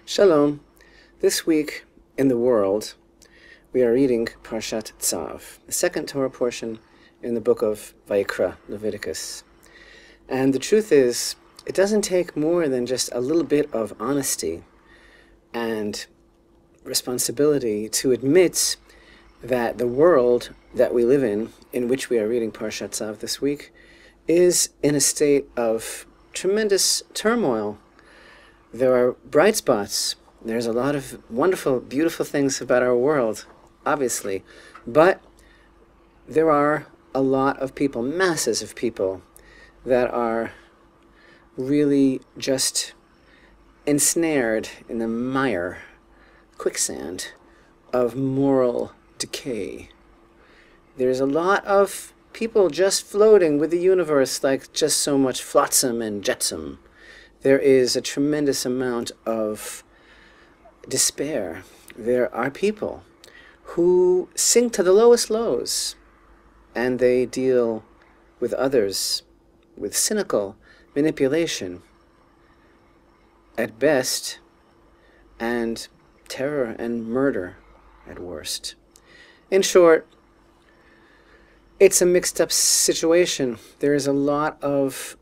Shalom. This week in the world, we are reading Parashat Tzav, the second Torah portion in the book of Vayikra, Leviticus. And the truth is, it doesn't take more than just a little bit of honesty and responsibility to admit that the world that we live in which we are reading Parashat Tzav this week, is in a state of tremendous turmoil. There are bright spots. There's a lot of wonderful, beautiful things about our world, obviously. But there are a lot of people, masses of people, that are really just ensnared in the mire, quicksand of moral decay. There's a lot of people just floating with the universe like just so much flotsam and jetsam. There is a tremendous amount of despair. There are people who sink to the lowest lows, and they deal with others with cynical manipulation at best, and terror and murder at worst. In short, it's a mixed up situation. There is a lot of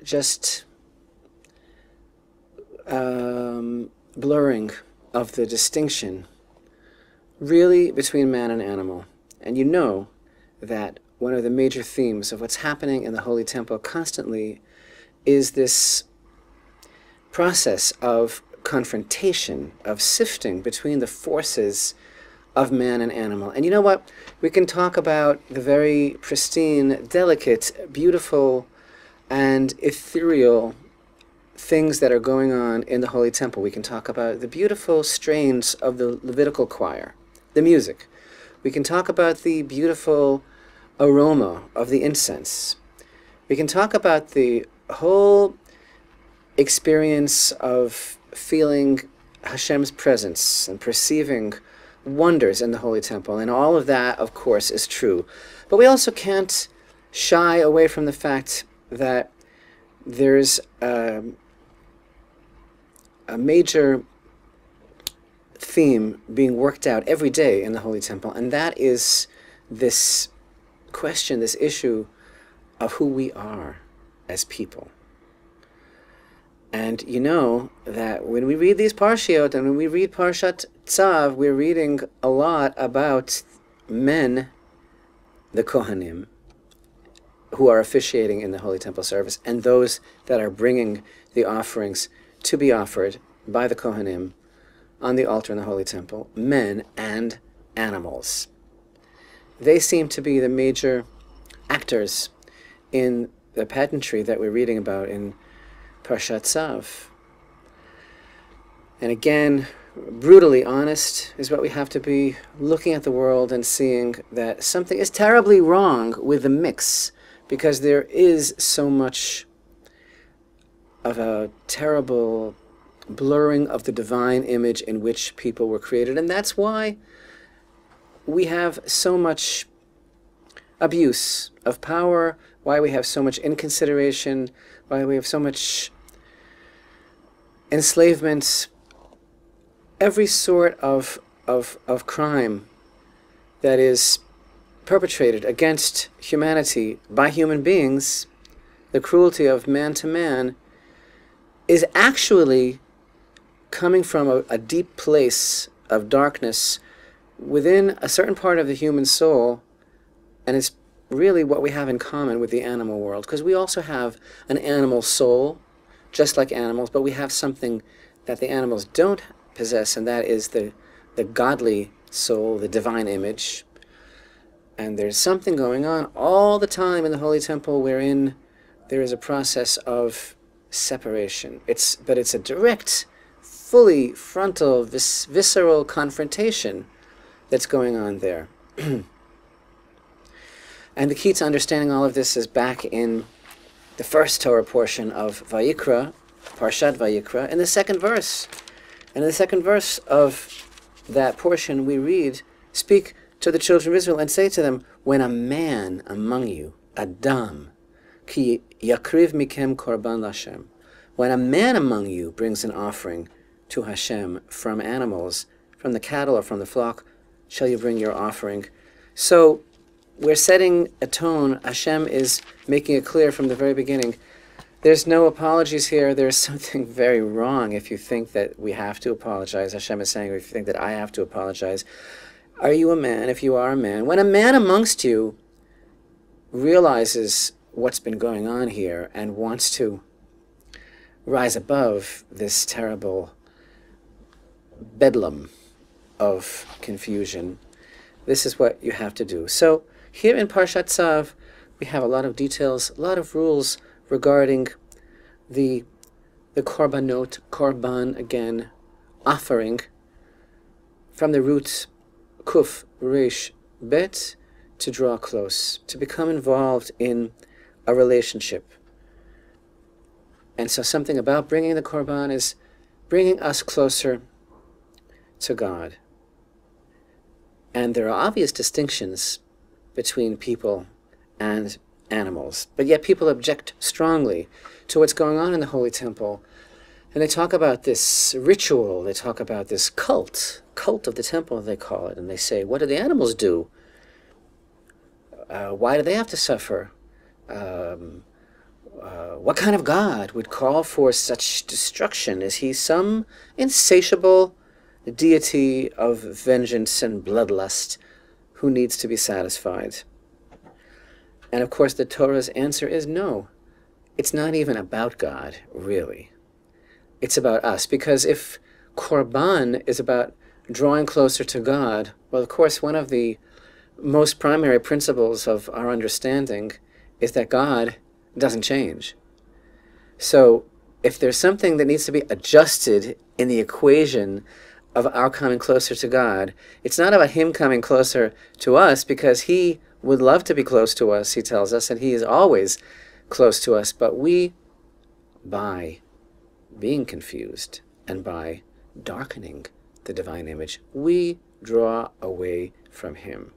just blurring of the distinction really between man and animal. And you know that one of the major themes of what's happening in the Holy Temple constantly is this process of confrontation, of sifting between the forces of man and animal. And you know what? We can talk about the very pristine, delicate, beautiful, and ethereal things that are going on in the Holy Temple. We can talk about the beautiful strains of the Levitical choir, the music. We can talk about the beautiful aroma of the incense. We can talk about the whole experience of feeling Hashem's presence and perceiving wonders in the Holy Temple. And all of that, of course, is true. But we also can't shy away from the fact that there's a major theme being worked out every day in the Holy Temple, and that is this question, this issue of who we are as people. And you know that when we read these Parshiot, and when we read Parashat Tzav, we're reading a lot about men, the Kohanim, who are officiating in the Holy Temple service, and those that are bringing the offerings to be offered by the Kohanim on the altar in the Holy Temple, men and animals. They seem to be the major actors in the pageantry that we're reading about in Parashat Tzav. And again, brutally honest is what we have to be, looking at the world and seeing that something is terribly wrong with the mix, because there is so much of a terrible blurring of the divine image in which people were created. And that's why we have so much abuse of power, why we have so much inconsideration, why we have so much enslavement, every sort of crime that is perpetrated against humanity by human beings, the cruelty of man to man, is actually coming from a deep place of darkness within a certain part of the human soul, and it's really what we have in common with the animal world, because we also have an animal soul, just like animals, but we have something that the animals don't possess, and that is the godly soul, the divine image. And there's something going on all the time in the Holy Temple wherein there is a process of separation. But it's a direct, fully frontal, visceral confrontation that's going on there. And the key to understanding all of this is back in the first Torah portion of Vayikra, Parashat Vayikra, in the second verse. And in the second verse of that portion we read, "Speak to the children of Israel and say to them, when a man among you, Adam, ki yakriv mikem korban Lashem, when a man among you brings an offering to Hashem from animals, from the cattle or from the flock, shall you bring your offering. So we're setting a tone. Hashem is making it clear from the very beginning. There's no apologies here. There's something very wrong if you think that we have to apologize. Hashem is saying, if you think that I have to apologize, are you a man if you are a man? When a man amongst you realizes what's been going on here and wants to rise above this terrible bedlam of confusion, this is what you have to do. So here in Parashat Tzav, we have a lot of details, a lot of rules regarding the korbanot, korban again, offering, from the root kuf, resh, bet, to draw close, to become involved in a relationship. And so something about bringing the korban is bringing us closer to God. And there are obvious distinctions between people and animals, but yet people object strongly to what's going on in the Holy Temple. And they talk about this ritual, they talk about this cult of the temple, they call it, and they say, what do the animals do? Why do they have to suffer? What kind of God would call for such destruction? Is he some insatiable deity of vengeance and bloodlust who needs to be satisfied? And of course the Torah's answer is no. It's not even about God, really. It's about us. Because if Korban is about drawing closer to God, well, of course, one of the most primary principles of our understanding is that God doesn't change. So if there's something that needs to be adjusted in the equation of our coming closer to God, it's not about him coming closer to us, because he would love to be close to us, he tells us, and he is always close to us. But we, by being confused and by darkening the divine image, we draw away from him.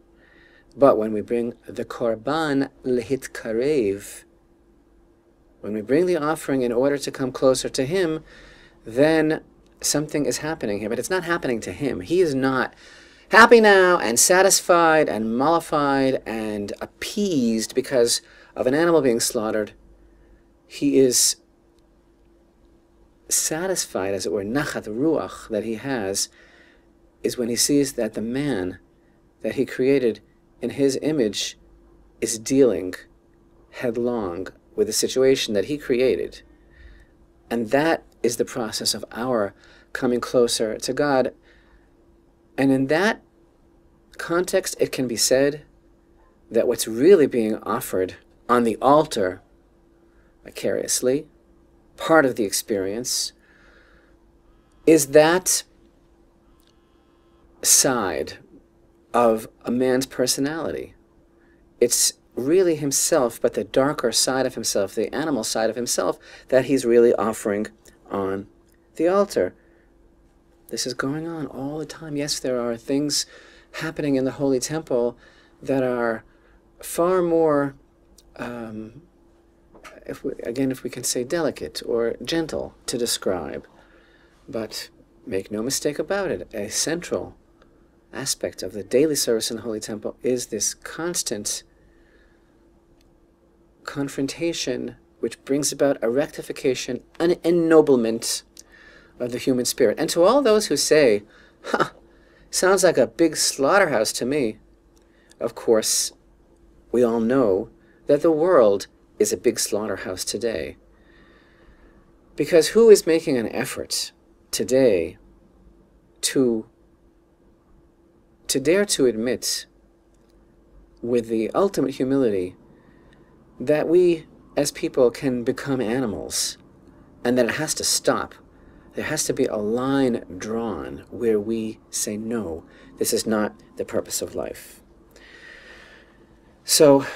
But when we bring the korban lehitkarev, when we bring the offering in order to come closer to him, then something is happening here. But it's not happening to him. He is not happy now and satisfied and mollified and appeased because of an animal being slaughtered. He is satisfied, as it were, nachat ruach that he has, is when he sees that the man that he created in his image is dealing headlong with the situation that he created. And that is the process of our coming closer to God. And in that context, it can be said that what's really being offered on the altar, vicariously, part of the experience, is that side of a man's personality. It's really himself, but the darker side of himself, the animal side of himself, that he's really offering on the altar. This is going on all the time. Yes, there are things happening in the Holy Temple that are far more, if we can say delicate or gentle to describe. But make no mistake about it, a central aspect of the daily service in the Holy Temple is this constant confrontation which brings about a rectification, an ennoblement of the human spirit. And to all those who say, sounds like a big slaughterhouse to me, of course, we all know that the world is a big slaughterhouse today. Because who is making an effort today to dare to admit with the ultimate humility that we as people can become animals and that it has to stop? There has to be a line drawn where we say, no, this is not the purpose of life. So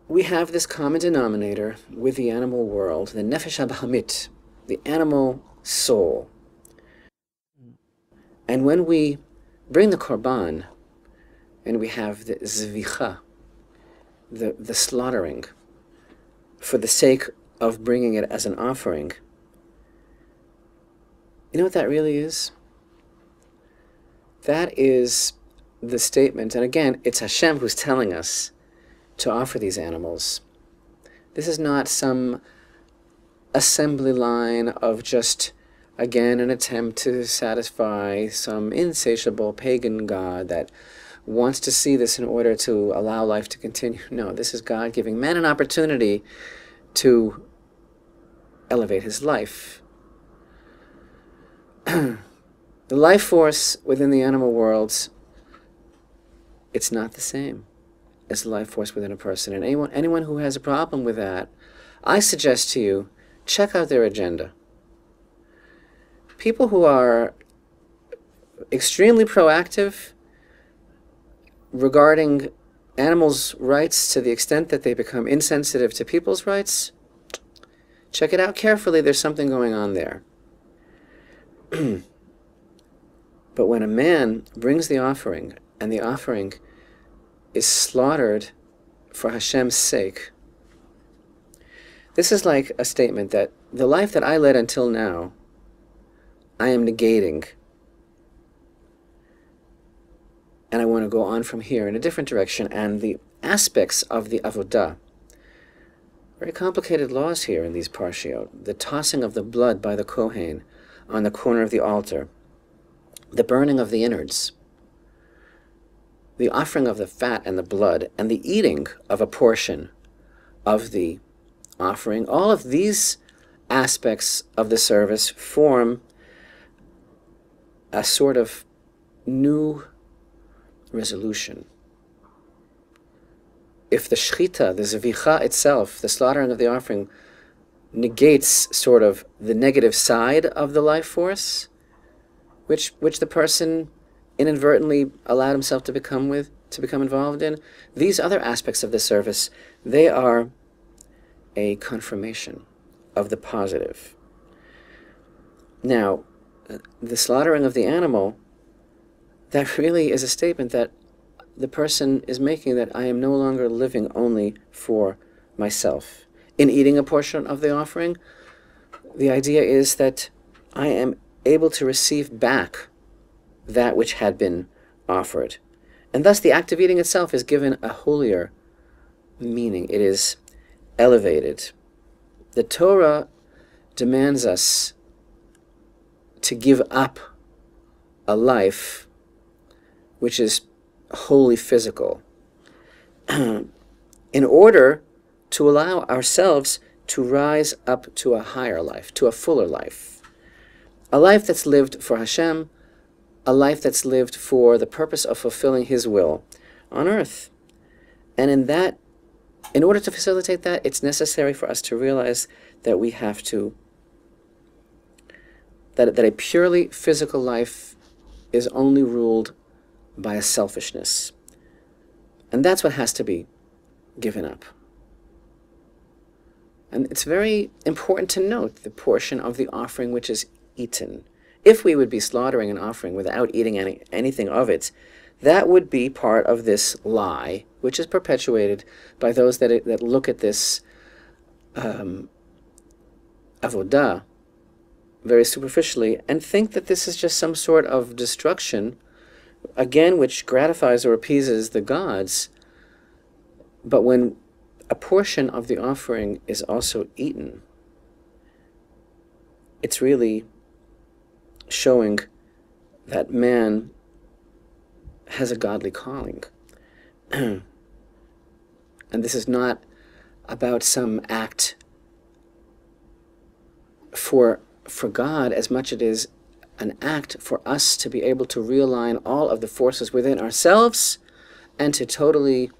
we have this common denominator with the animal world, the nefesh habahamit, the animal soul. And when we bring the korban, and we have the zvicha, the slaughtering, for the sake of bringing it as an offering, You know what that really is? That is the statement, and again, it's Hashem who's telling us to offer these animals. This is not some assembly line of just, again, an attempt to satisfy some insatiable pagan god that wants to see this in order to allow life to continue. No, this is God giving man an opportunity to elevate his life. The life force within the animal world, it's not the same as the life force within a person. And anyone who has a problem with that, I suggest to you, check out their agenda. People who are extremely proactive regarding animals' rights to the extent that they become insensitive to people's rights, check it out carefully. There's something going on there. But when a man brings the offering, and the offering is slaughtered for Hashem's sake, this is like a statement that the life that I led until now, I am negating. And I want to go on from here in a different direction. And the aspects of the avodah, very complicated laws here in these parshiot. The tossing of the blood by the Kohen on the corner of the altar, the burning of the innards, the offering of the fat and the blood, and the eating of a portion of the offering. All of these aspects of the service form a sort of new resolution. If the shechita, the zevicha itself, the slaughtering of the offering, negates sort of the negative side of the life force, which the person inadvertently allowed himself to become involved in, these other aspects of the service, they are a confirmation of the positive. Now, the slaughtering of the animal, that really is a statement that the person is making, that I am no longer living only for myself. In eating a portion of the offering, the idea is that I am able to receive back that which had been offered. And thus the act of eating itself is given a holier meaning. It is elevated. The Torah demands us to give up a life which is wholly physical in order to allow ourselves to rise up to a higher life, to a fuller life. A life that's lived for Hashem, a life that's lived for the purpose of fulfilling His will on earth. And in order to facilitate that, it's necessary for us to realize that we have to, that a purely physical life is only ruled by a selfishness. And that's what has to be given up. And it's very important to note the portion of the offering which is eaten. If we would be slaughtering an offering without eating anything of it, that would be part of this lie, which is perpetuated by those that look at this avodah very superficially and think that this is just some sort of destruction, again, which gratifies or appeases the gods. But when a portion of the offering is also eaten, it's really showing that man has a godly calling. And this is not about some act for God as much as it is an act for us to be able to realign all of the forces within ourselves and to totally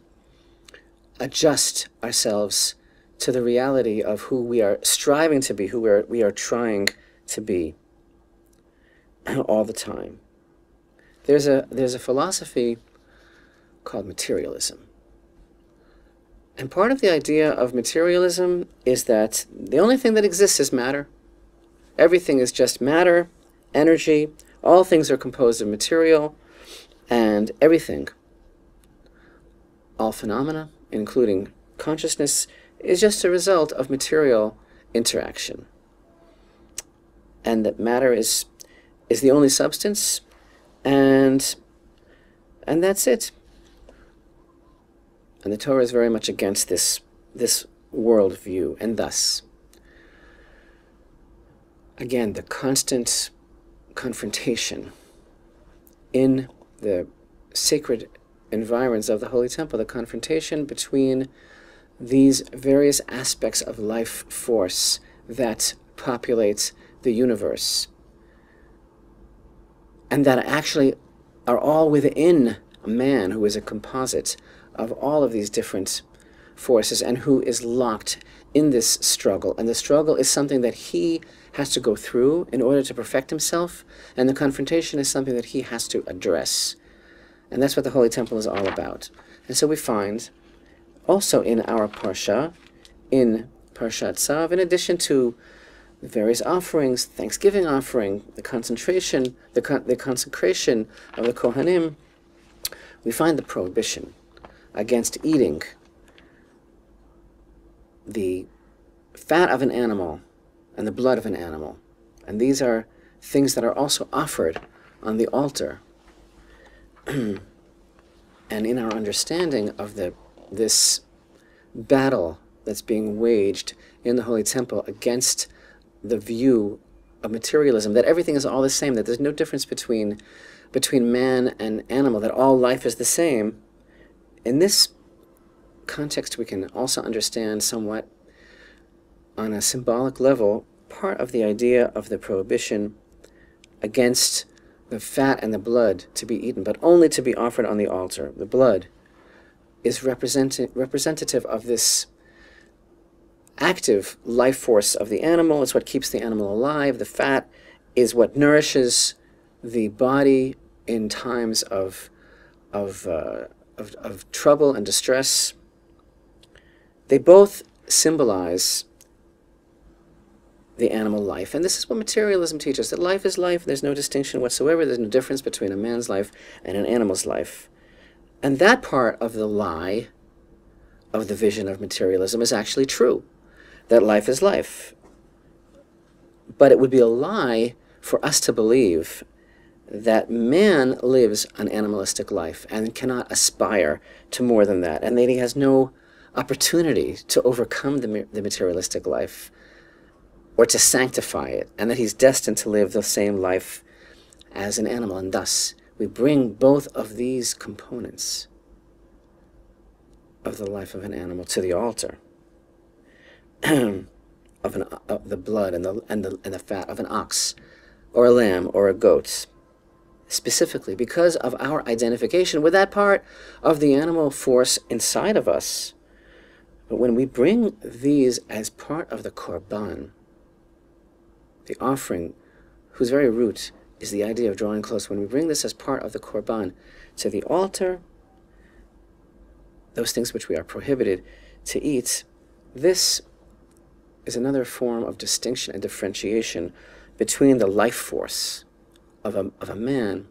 adjust ourselves to the reality of who we are striving to be, who we are trying to be all the time. There's a philosophy called materialism. And part of the idea of materialism is that the only thing that exists is matter. Everything is just matter, energy. All things are composed of material, and everything, all phenomena, including consciousness, is just a result of material interaction. And that matter is is the only substance, and that's it. And the Torah is very much against this worldview, and thus, again, the constant confrontation in the sacred environs of the Holy Temple, the confrontation between these various aspects of life force that populate the universe, and that actually are all within a man who is a composite of all of these different forces and who is locked in this struggle. And the struggle is something that he has to go through in order to perfect himself, and the confrontation is something that he has to address. And that's what the Holy Temple is all about. And so we find also in our Parsha, in Parashat Tzav, in addition to the various offerings, Thanksgiving offering, the consecration of the Kohanim, we find the prohibition against eating the fat of an animal and the blood of an animal. And these are things that are also offered on the altar. And in our understanding of this battle that's being waged in the Holy Temple against the view of materialism, that everything is all the same, that there's no difference between man and animal, that all life is the same, in this context we can also understand somewhat on a symbolic level part of the idea of the prohibition against the fat and the blood to be eaten, but only to be offered on the altar. The blood is representative of this active life force of the animal. It's what keeps the animal alive. The fat is what nourishes the body in times of trouble and distress. They both symbolize the animal life. And this is what materialism teaches, that life is life. There's no distinction whatsoever. There's no difference between a man's life and an animal's life. And that part of the lie of the vision of materialism is actually true, that life is life. But it would be a lie for us to believe that man lives an animalistic life and cannot aspire to more than that, and that he has no opportunity to overcome the materialistic life or to sanctify it, and that he's destined to live the same life as an animal. And thus, we bring both of these components of the life of an animal to the altar, of the blood and the fat of an ox, or a lamb, or a goat, specifically because of our identification with that part of the animal force inside of us. But when we bring these as part of the korban, the offering, whose very root is the idea of drawing close, when we bring this as part of the korban to the altar, those things which we are prohibited to eat, this is another form of distinction and differentiation between the life force of a man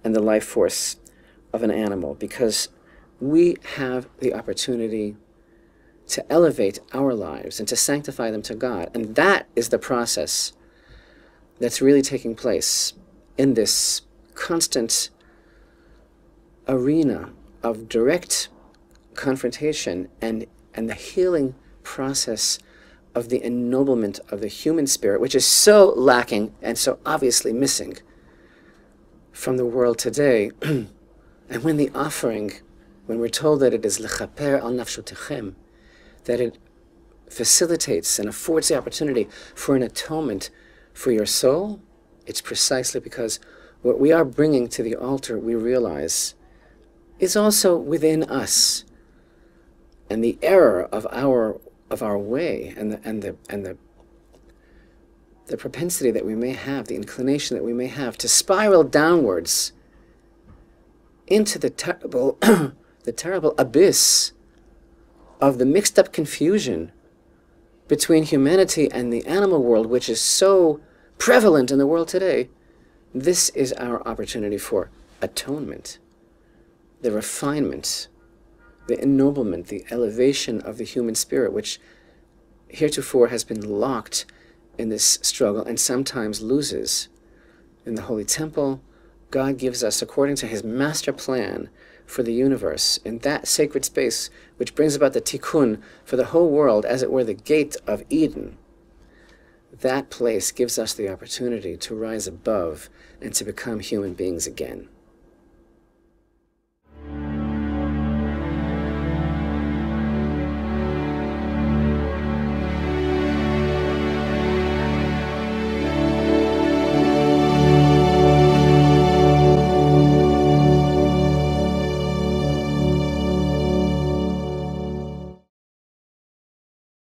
and the life force of an animal, because we have the opportunity to elevate our lives and to sanctify them to God. And that is the process that's really taking place in this constant arena of direct confrontation and the healing process of the ennoblement of the human spirit, which is so lacking and so obviously missing from the world today. And when the offering, when we're told that it is lechaper al nafshotechem, that it facilitates and affords the opportunity for an atonement for your soul, it's precisely because what we are bringing to the altar, we realize, is also within us. And the error of our way and the propensity that we may have, the inclination that we may have to spiral downwards into the terrible abyss of the mixed up confusion between humanity and the animal world, which is so prevalent in the world today. This is our opportunity for atonement, the refinement, the ennoblement, the elevation of the human spirit, which heretofore has been locked in this struggle and sometimes loses in the Holy Temple, God gives us, according to his master plan for the universe, in that sacred space which brings about the tikkun for the whole world, as it were the gate of Eden, that place gives us the opportunity to rise above and to become human beings again.